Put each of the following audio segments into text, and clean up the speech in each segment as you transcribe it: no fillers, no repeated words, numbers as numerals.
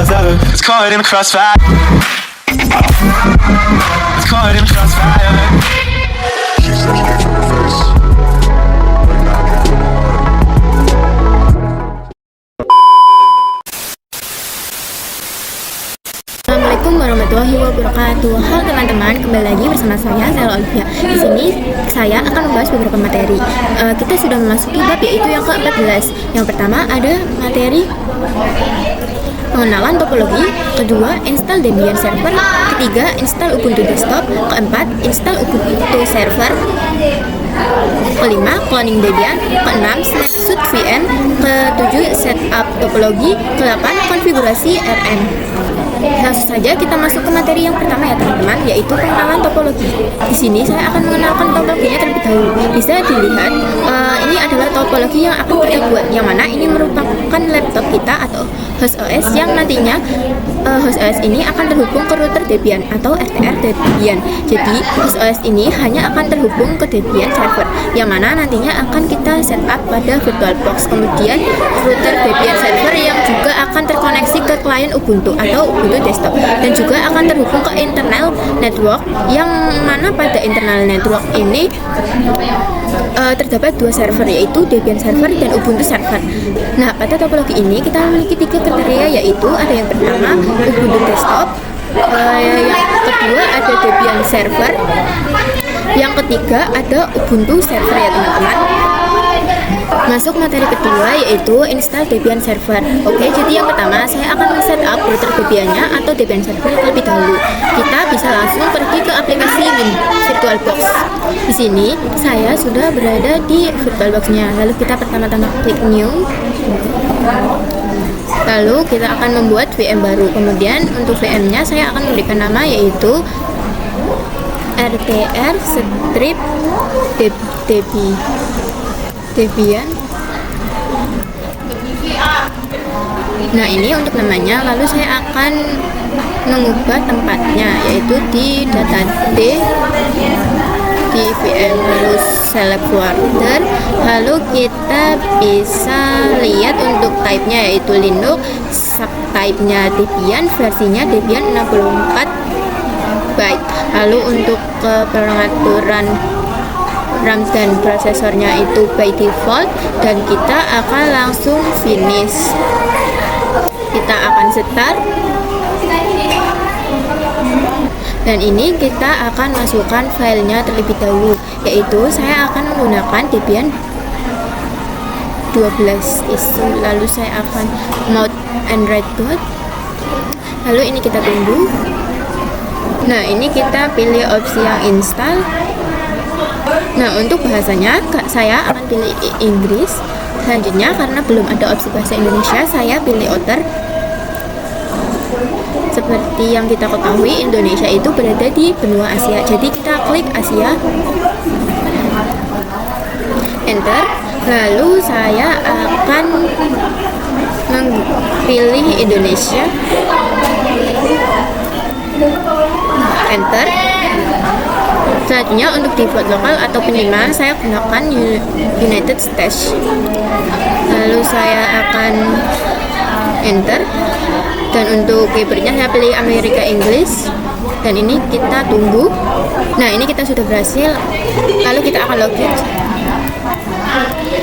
brother. It's caught in the crossfire. It's caught in the crossfire. She said she gave you her face. Assalamualaikum warahmatullahi wabarakatuh. Halo teman-teman, kembali lagi bersama saya Zela Olivia. Di sini saya akan membahas beberapa materi. Kita sudah memasuki bab yaitu yang ke-14. Yang pertama ada materi pengenalan topologi, kedua install Debian server, ketiga install Ubuntu desktop, keempat install Ubuntu server, kelima cloning Debian, keenam snapshot VM, ketujuh setup topologi, kedelapan konfigurasi RM. Langsung saja kita masuk ke materi yang pertama ya teman-teman, yaitu pengenalan topologi. Di sini saya akan mengenalkan topologinya terlebih dahulu. Bisa dilihat ini adalah topologi yang akan kita buat, yang mana ini merupakan laptop kita atau host OS yang nantinya host OS ini akan terhubung ke router Debian atau RTR Debian. Jadi host OS ini hanya akan terhubung ke Debian server, yang mana nantinya akan kita setup pada VirtualBox. Kemudian router Debian server yang juga akan terkoneksi ke klien Ubuntu atau Ubuntu desktop, dan juga akan terhubung ke internal network, yang mana pada internal network ini terdapat dua server, yaitu Debian server dan Ubuntu server. Nah, pada topologi ini kita memiliki tiga kriteria, yaitu ada yang pertama Ubuntu desktop, yang kedua ada Debian server, yang ketiga ada Ubuntu server ya teman-teman. Masuk materi kedua yaitu install Debian server. Oke, jadi yang pertama saya akan men-setup router Debiannya atau Debian server terlebih dahulu. Kita bisa langsung pergi ke aplikasi VirtualBox. Di sini saya sudah berada di VirtualBox-nya. Lalu kita pertama-tama klik new. Lalu kita akan membuat VM baru. Kemudian untuk VM-nya saya akan memberikan nama yaitu RTR strip Debian. Nah, ini untuk namanya. Lalu saya akan mengubah tempatnya yaitu di data D di VM, lalu select folder. Lalu kita bisa lihat untuk type-nya yaitu Linux, subtype-nya Debian, versinya Debian 64 byte. Lalu untuk pengaturan RAM dan prosesornya itu by default, dan kita akan langsung finish. Kita akan start, dan ini kita akan masukkan filenya terlebih dahulu, yaitu saya akan menggunakan Debian 12 isu. Lalu saya akan mount and write boot. Lalu ini kita tunggu. Nah, ini kita pilih opsi yang install. Nah, untuk bahasanya saya akan pilih Inggris. Selanjutnya, karena belum ada opsi bahasa Indonesia, saya pilih outer. Seperti yang kita ketahui, Indonesia itu berada di benua Asia, jadi kita klik Asia, enter. Lalu saya akan memilih Indonesia, enter. Selanjutnya untuk default lokal atau penyimpanan saya gunakan United States. Lalu saya akan enter, dan untuk keyboardnya saya pilih Amerika English, dan ini kita tunggu. Nah, ini kita sudah berhasil. Lalu kita akan login.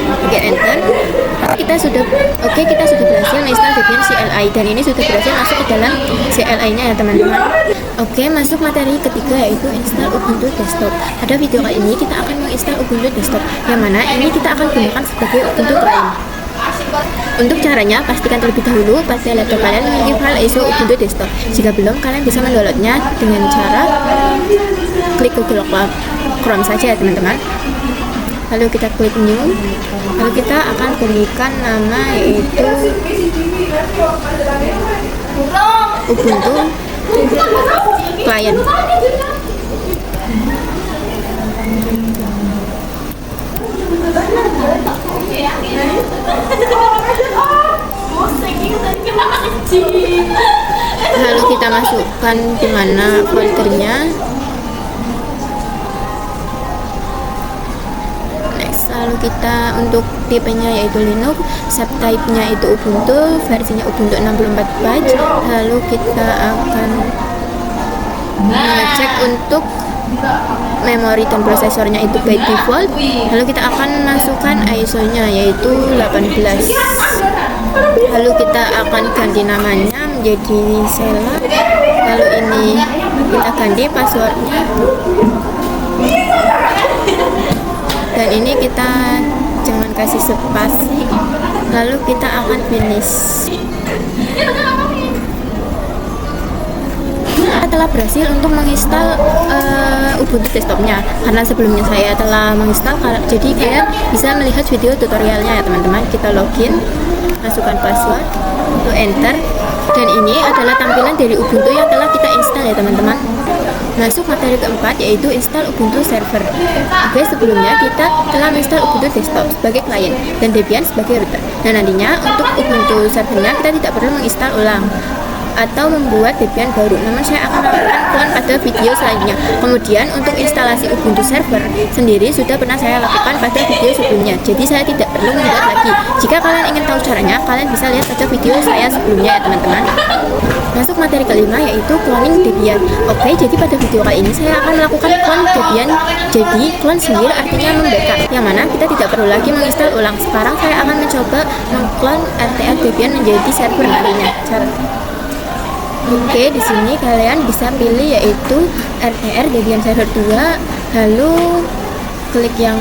Oke, enter. Kita sudah berhasil install Debian CLI, dan ini sudah berhasil masuk ke dalam CLI-nya ya teman-teman. Oke, masuk materi ketiga yaitu install Ubuntu desktop. Pada video kali ini kita akan menginstal Ubuntu desktop, yang mana ini kita akan gunakan sebagai Ubuntu client. Untuk caranya, pastikan terlebih dahulu pada laptop kalian memiliki file ISO Ubuntu desktop. Jika belum, kalian bisa mendownloadnya dengan cara klik Google Chrome saja ya teman-teman. Lalu kita klik new. Lalu kita akan berikan nama yaitu Ubuntu client. Lalu kita masukkan di mana foldernya. Next, lalu lalu kita untuk tipenya yaitu Linux, subtype-nya itu Ubuntu, versinya Ubuntu 64 byte. Lalu kita akan mengecek untuk memori dan prosesornya itu by default. Lalu kita akan masukkan ISO-nya yaitu 18. Lalu kita akan ganti namanya menjadi Sela. Lalu ini kita ganti passwordnya, dan ini kita jangan kasih spasi. Lalu kita akan finish. Kita telah berhasil untuk menginstal Ubuntu desktopnya, karena sebelumnya saya telah menginstal. Jadi kalian bisa melihat video tutorialnya ya teman-teman. Kita login, masukkan password, lalu enter, dan ini adalah tampilan dari Ubuntu yang telah kita install ya teman-teman. Masuk materi keempat yaitu install Ubuntu server. Oke, sebelumnya kita telah menginstal Ubuntu desktop sebagai klien dan Debian sebagai router. Nah, nantinya untuk Ubuntu servernya kita tidak perlu menginstal ulang atau membuat Debian baru, namun saya akan melakukan clone pada video selanjutnya. Kemudian untuk instalasi Ubuntu server sendiri sudah pernah saya lakukan pada video sebelumnya, jadi saya tidak perlu membuat lagi. Jika kalian ingin tahu caranya, kalian bisa lihat pada video saya sebelumnya ya teman-teman. Masuk materi kelima yaitu cloning Debian. Oke, jadi pada video kali ini saya akan melakukan clone Debian. Jadi clone sendiri artinya membackup, yang mana kita tidak perlu lagi menginstal ulang. Sekarang saya akan mencoba mengclone RTR Debian menjadi server nantinya. Oke, di sini kalian bisa pilih yaitu RTR Debian Server 2, lalu klik yang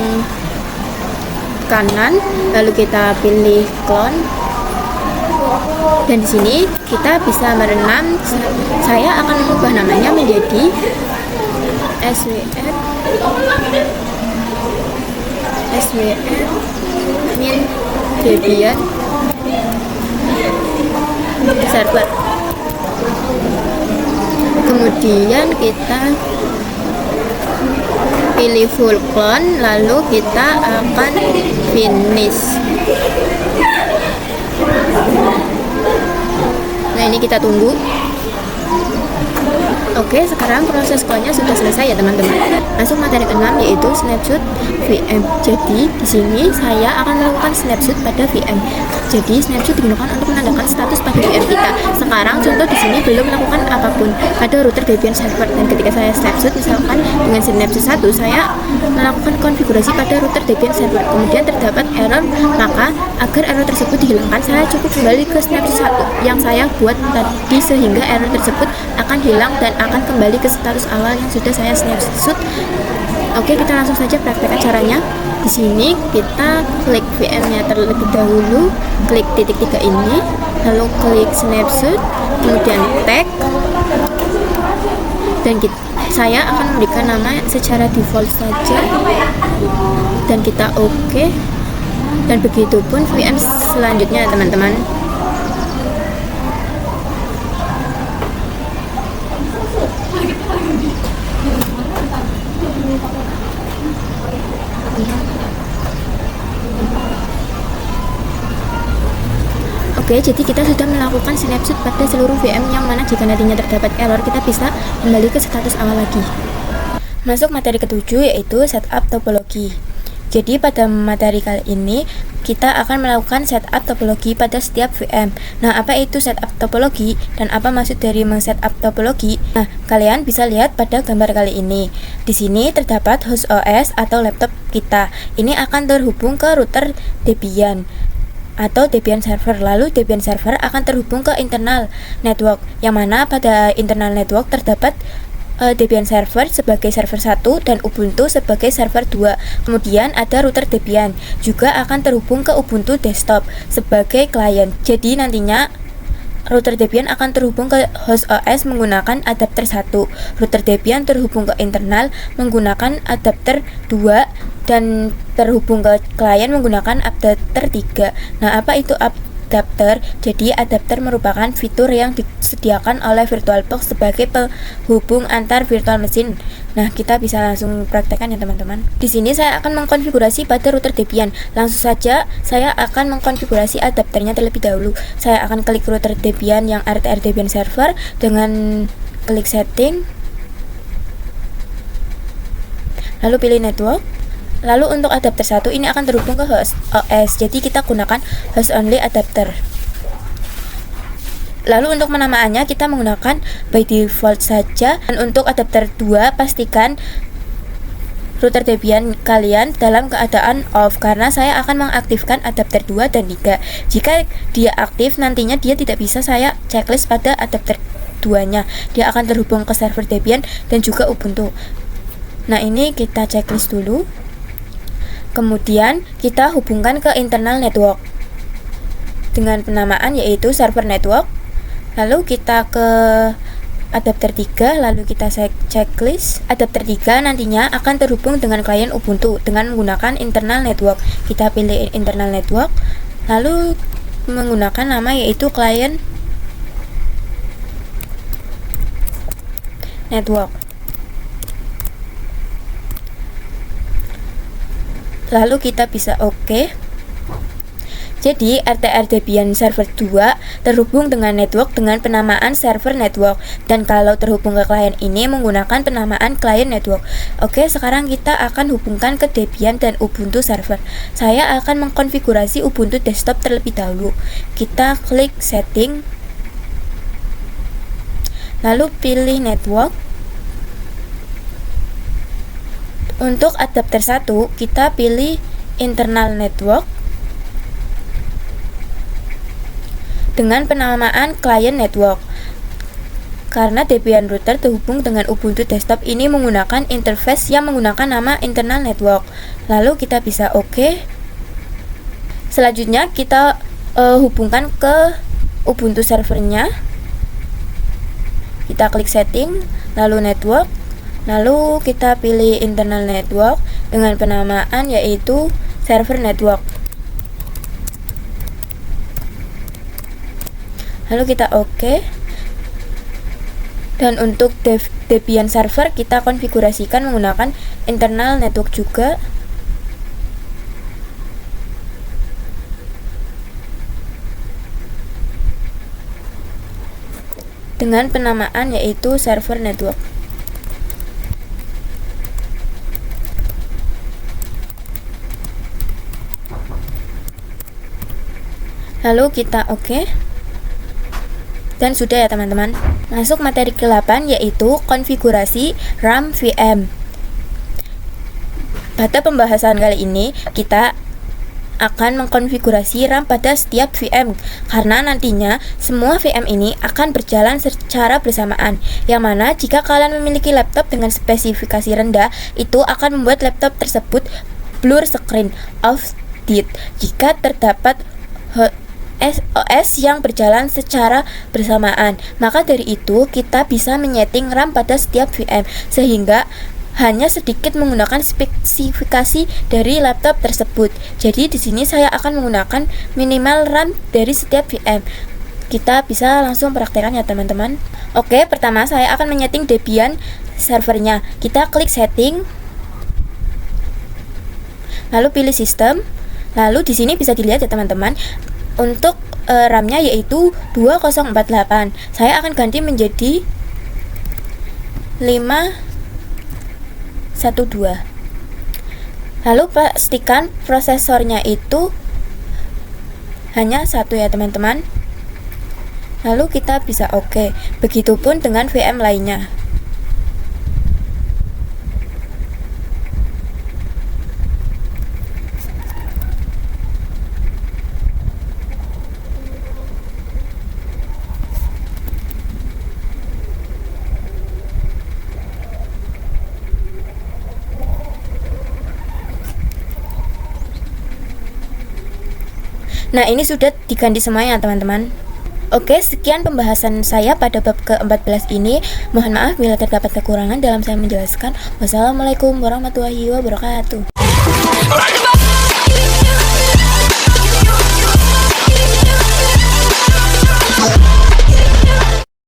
kanan, lalu kita pilih clone. Dan di sini kita bisa merenam. Saya akan mengubah namanya menjadi SWR min Debian server. Kemudian kita pilih full clone, lalu kita akan finish. Nah, ini kita tunggu. Oke, sekarang proses clone-nya sudah selesai ya teman-teman. Masuk materi ke-6 yaitu snapshot VM. Jadi di sini saya akan melakukan snapshot pada VM. Jadi snapshot digunakan untuk menandakan status pada VM kita. Sekarang contoh di sini belum melakukan apapun pada router Debian server, dan ketika saya snapshot misalkan dengan snapshot 1, saya melakukan konfigurasi pada router Debian server. Kemudian terdapat error, maka agar error tersebut dihilangkan, saya cukup kembali ke snapshot 1 yang saya buat tadi, sehingga error tersebut akan hilang dan akan kembali ke status awal yang sudah saya snapshot. Oke, kita langsung saja praktekkan caranya. Di sini kita klik VM-nya terlebih dahulu, klik titik 3 ini, lalu klik snapshot, kemudian tag, dan saya akan memberikan nama secara default saja, dan kita oke. Dan begitu pun VM selanjutnya teman-teman. Oke, jadi kita sudah melakukan snapshot pada seluruh VM, yang mana jika nantinya terdapat error, kita bisa kembali ke status awal lagi. Masuk materi ke-7 yaitu setup topologi. Jadi pada materi kali ini kita akan melakukan setup topologi pada setiap VM. Nah, apa itu setup topologi dan apa maksud dari men-setup topologi? Nah, kalian bisa lihat pada gambar kali ini. Di sini terdapat host OS atau laptop kita. Ini akan terhubung ke router Debian atau Debian server. Lalu Debian server akan terhubung ke internal network, yang mana pada internal network terdapat Debian server sebagai server 1 dan Ubuntu sebagai server 2. Kemudian ada router Debian juga akan terhubung ke Ubuntu desktop sebagai klien. Jadi nantinya router Debian akan terhubung ke host OS menggunakan adapter 1. Router Debian terhubung ke internal menggunakan adapter 2 dan terhubung ke klien menggunakan adapter 3. Nah, apa itu adapter? Jadi adapter merupakan fitur yang disediakan oleh VirtualBox sebagai penghubung antar virtual machine. Nah, kita bisa langsung praktekkan ya teman-teman. Di sini saya akan mengkonfigurasi pada router Debian. Langsung saja saya akan mengkonfigurasi adapternya terlebih dahulu. Saya akan klik router Debian yang RTR Debian server dengan klik setting, lalu pilih network, Lalu untuk adapter 1 ini akan terhubung ke host OS, jadi kita gunakan host only adapter. Lalu untuk penamaannya kita menggunakan by default saja. Dan untuk adapter 2 pastikan router Debian kalian dalam keadaan off, karena saya akan mengaktifkan adapter 2 dan 3. Jika dia aktif, nantinya dia tidak bisa saya checklist pada adapter 2-nya. Dia akan terhubung ke server Debian dan juga Ubuntu. Nah, ini kita checklist dulu. Kemudian kita hubungkan ke internal network dengan penamaan yaitu server network. Lalu kita ke adapter 3, lalu kita checklist. Adapter 3 nantinya akan terhubung dengan klien Ubuntu dengan menggunakan internal network. Kita pilih internal network, lalu menggunakan nama yaitu klien network. Lalu kita bisa oke. Jadi RTR Debian server 2 terhubung dengan network dengan penamaan server network, dan kalau terhubung ke klien ini menggunakan penamaan klien network. Oke, sekarang kita akan hubungkan ke Debian dan Ubuntu server. Saya akan mengkonfigurasi Ubuntu desktop terlebih dahulu. Kita klik setting, lalu pilih network. Untuk adapter 1 kita pilih internal network dengan penamaan client network. Karena Debian router terhubung dengan Ubuntu desktop ini menggunakan interface yang menggunakan nama internal network. Lalu kita bisa oke. Selanjutnya kita hubungkan ke Ubuntu servernya. Kita klik setting, lalu network, lalu kita pilih internal network dengan penamaan yaitu server network. Lalu kita oke. Dan untuk Debian server kita konfigurasikan menggunakan internal network juga. Dengan penamaan yaitu server network. Lalu kita oke. Dan sudah ya teman-teman. Masuk materi ke-8 yaitu konfigurasi RAM VM. Pada pembahasan kali ini kita akan mengkonfigurasi RAM pada setiap VM, karena nantinya semua VM ini akan berjalan secara bersamaan, yang mana jika kalian memiliki laptop dengan spesifikasi rendah, itu akan membuat laptop tersebut blur screen of death jika terdapat OS yang berjalan secara bersamaan. Maka dari itu kita bisa menyeting RAM pada setiap VM sehingga hanya sedikit menggunakan spesifikasi dari laptop tersebut. Jadi di sini saya akan menggunakan minimal RAM dari setiap VM. Kita bisa langsung praktekkan ya teman-teman. Oke, pertama saya akan menyeting Debian servernya. Kita klik setting, lalu pilih sistem. Lalu di sini bisa dilihat ya teman-teman. Untuk RAM-nya yaitu 2048. Saya akan ganti menjadi 512. Lalu pastikan prosesornya itu hanya satu ya teman-teman. Lalu kita bisa oke. Begitupun dengan VM lainnya. Nah, ini sudah diganti semuanya teman-teman. Oke, sekian pembahasan saya pada bab ke-14 ini. Mohon maaf bila terdapat kekurangan dalam saya menjelaskan. Wassalamualaikum warahmatullahi wabarakatuh.